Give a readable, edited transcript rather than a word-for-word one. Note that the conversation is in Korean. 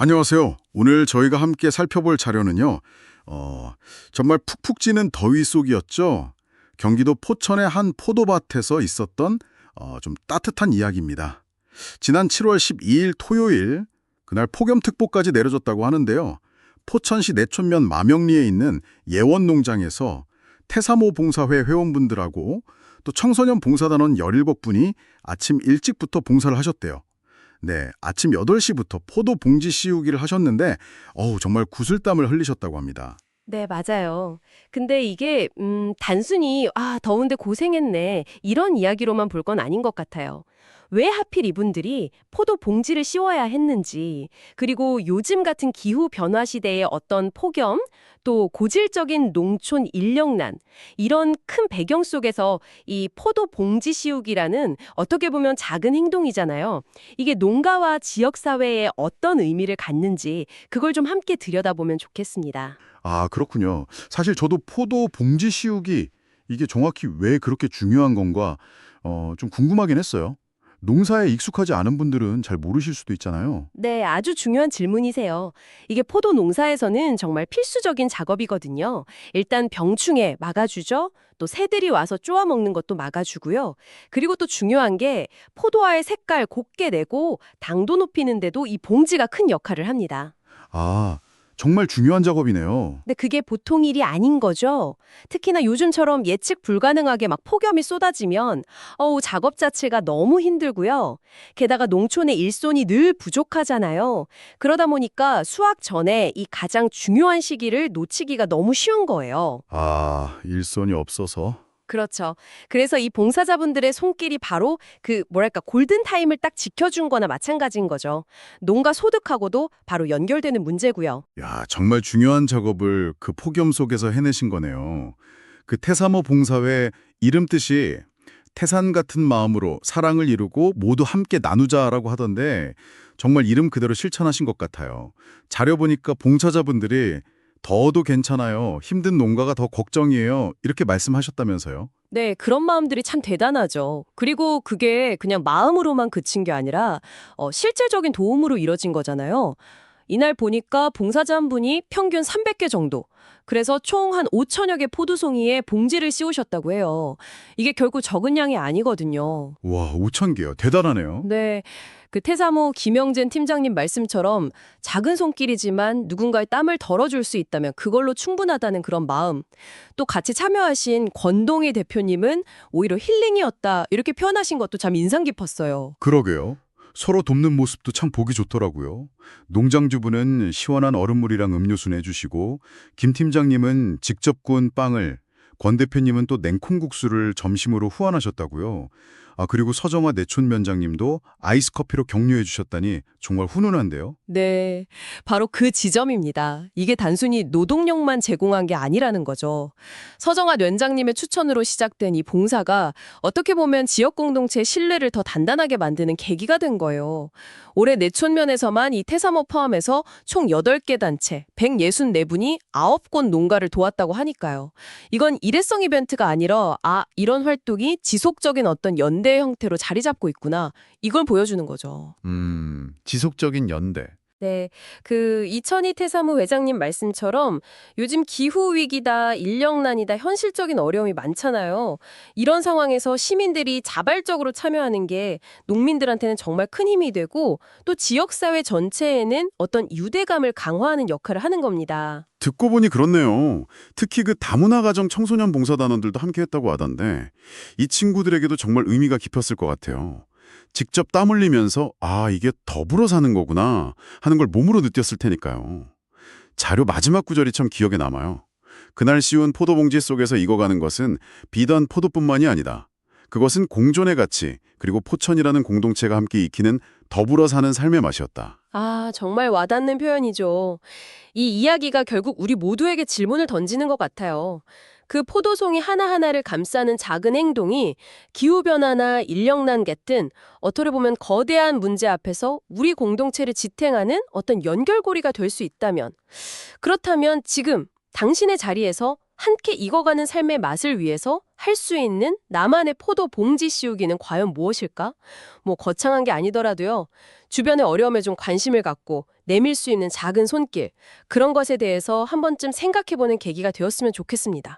안녕하세요. 오늘 저희가 함께 살펴볼 자료는요. 어, 정말 푹푹 찌는 더위 속이었죠. 경기도 포천의 한 포도밭에서 있었던 좀 따뜻한 이야기입니다. 지난 7월 12일 토요일, 그날 폭염특보까지 내려졌다고 하는데요. 포천시 내촌면 마명리에 있는 예원농장에서 태사모 봉사회 회원분들하고 또 청소년 봉사단원 17분이 아침 일찍부터 봉사를 하셨대요. 네, 아침 8시부터 포도 봉지 씌우기를 하셨는데 정말 구슬땀을 흘리셨다고 합니다. 네, 맞아요. 근데 이게 단순히 더운데 고생했네. 이런 이야기로만 볼 건 아닌 것 같아요. 왜 하필 이분들이 포도 봉지를 씌워야 했는지, 그리고 요즘 같은 기후 변화 시대의 어떤 폭염, 또 고질적인 농촌 인력난, 이런 큰 배경 속에서 이 포도 봉지 씌우기라는 어떻게 보면 작은 행동이잖아요. 이게 농가와 지역 사회에 어떤 의미를 갖는지 그걸 좀 함께 들여다보면 좋겠습니다. 아, 그렇군요. 사실 저도 포도 봉지 씌우기 이게 정확히 왜 그렇게 중요한 건가 좀 궁금하긴 했어요. 농사에 익숙하지 않은 분들은 잘 모르실 수도 있잖아요. 네, 아주 중요한 질문이세요. 이게 포도 농사에서는 정말 필수적인 작업이거든요. 일단 병충해 막아주죠. 또 새들이 와서 쪼아 먹는 것도 막아주고요. 그리고 또 중요한 게 포도알의 색깔 곱게 내고 당도 높이는데도 이 봉지가 큰 역할을 합니다. 아, 정말 중요한 작업이네요. 근데 그게 보통 일이 아닌 거죠. 특히나 요즘처럼 예측 불가능하게 막 폭염이 쏟아지면 작업 자체가 너무 힘들고요. 게다가 농촌의 일손이 늘 부족하잖아요. 그러다 보니까 수확 전에 이 가장 중요한 시기를 놓치기가 너무 쉬운 거예요. 아, 일손이 없어서. 그렇죠. 그래서 이 봉사자분들의 손길이 바로 골든타임을 딱 지켜준 거나 마찬가지인 거죠. 농가 소득하고도 바로 연결되는 문제고요. 야, 정말 중요한 작업을 그 폭염 속에서 해내신 거네요. 그 태사모 봉사회 이름 뜻이 태산 같은 마음으로 사랑을 이루고 모두 함께 나누자라고 하던데 정말 이름 그대로 실천하신 것 같아요. 자료 보니까 봉사자분들이 더워도 괜찮아요. 힘든 농가가 더 걱정이에요. 이렇게 말씀하셨다면서요. 네, 그런 마음들이 참 대단하죠. 그리고 그게 그냥 마음으로만 그친 게 아니라 실질적인 도움으로 이뤄진 거잖아요. 이날 보니까 봉사자 한 분이 평균 300개 정도, 그래서 총 한 5천여 개 포도송이에 봉지를 씌우셨다고 해요. 이게 결국 적은 양이 아니거든요. 와, 5천 개요. 대단하네요. 네, 그 태사모 김영진 팀장님 말씀처럼 작은 손길이지만 누군가의 땀을 덜어줄 수 있다면 그걸로 충분하다는 그런 마음. 또 같이 참여하신 권동희 대표님은 오히려 힐링이었다 이렇게 표현하신 것도 참 인상 깊었어요. 그러게요. 서로 돕는 모습도 참 보기 좋더라고요. 농장주부는 시원한 얼음물이랑 음료수 내주시고 김 팀장님은 직접 구운 빵을, 권 대표님은 또 냉콩국수를 점심으로 후원하셨다고요. 아, 그리고 서정화 내촌면장님도 아이스 커피로 격려해 주셨다니 정말 훈훈한데요. 네, 바로 그 지점입니다. 이게 단순히 노동력만 제공한 게 아니라는 거죠. 서정아 원장님의 추천으로 시작된 이 봉사가 어떻게 보면 지역 공동체의 신뢰를 더 단단하게 만드는 계기가 된 거예요. 올해 내촌면에서만 이 태사모 포함해서 총 8개 단체, 164분이 9곳 농가를 도왔다고 하니까요. 이건 일회성 이벤트가 아니라 이런 활동이 지속적인 어떤 연대 형태로 자리 잡고 있구나. 이걸 보여주는 거죠. 지속적인 연대. 네, 그 이천희 태사무 회장님 말씀처럼 요즘 기후 위기다, 인력난이다, 현실적인 어려움이 많잖아요. 이런 상황에서 시민들이 자발적으로 참여하는 게 농민들한테는 정말 큰 힘이 되고 또 지역사회 전체에는 어떤 유대감을 강화하는 역할을 하는 겁니다. 듣고 보니 그렇네요. 특히 그 다문화 가정 청소년 봉사단원들도 함께 했다고 하던데 이 친구들에게도 정말 의미가 깊었을 것 같아요. 직접 땀 흘리면서 이게 더불어 사는 거구나 하는 걸 몸으로 느꼈을 테니까요. 자료 마지막 구절이 참 기억에 남아요. 그날 씌운 포도봉지 속에서 익어가는 것은 비단 포도뿐만이 아니다. 그것은 공존의 가치, 그리고 포천이라는 공동체가 함께 익히는 더불어 사는 삶의 맛이었다. 정말 와닿는 표현이죠. 이 이야기가 결국 우리 모두에게 질문을 던지는 것 같아요. 그 포도송이 하나하나를 감싸는 작은 행동이 기후변화나 인력난 같은 어떻게 보면 거대한 문제 앞에서 우리 공동체를 지탱하는 어떤 연결고리가 될 수 있다면, 그렇다면 지금 당신의 자리에서 함께 익어가는 삶의 맛을 위해서 할 수 있는 나만의 포도 봉지 씌우기는 과연 무엇일까? 뭐 거창한 게 아니더라도요. 주변의 어려움에 좀 관심을 갖고 내밀 수 있는 작은 손길, 그런 것에 대해서 한 번쯤 생각해보는 계기가 되었으면 좋겠습니다.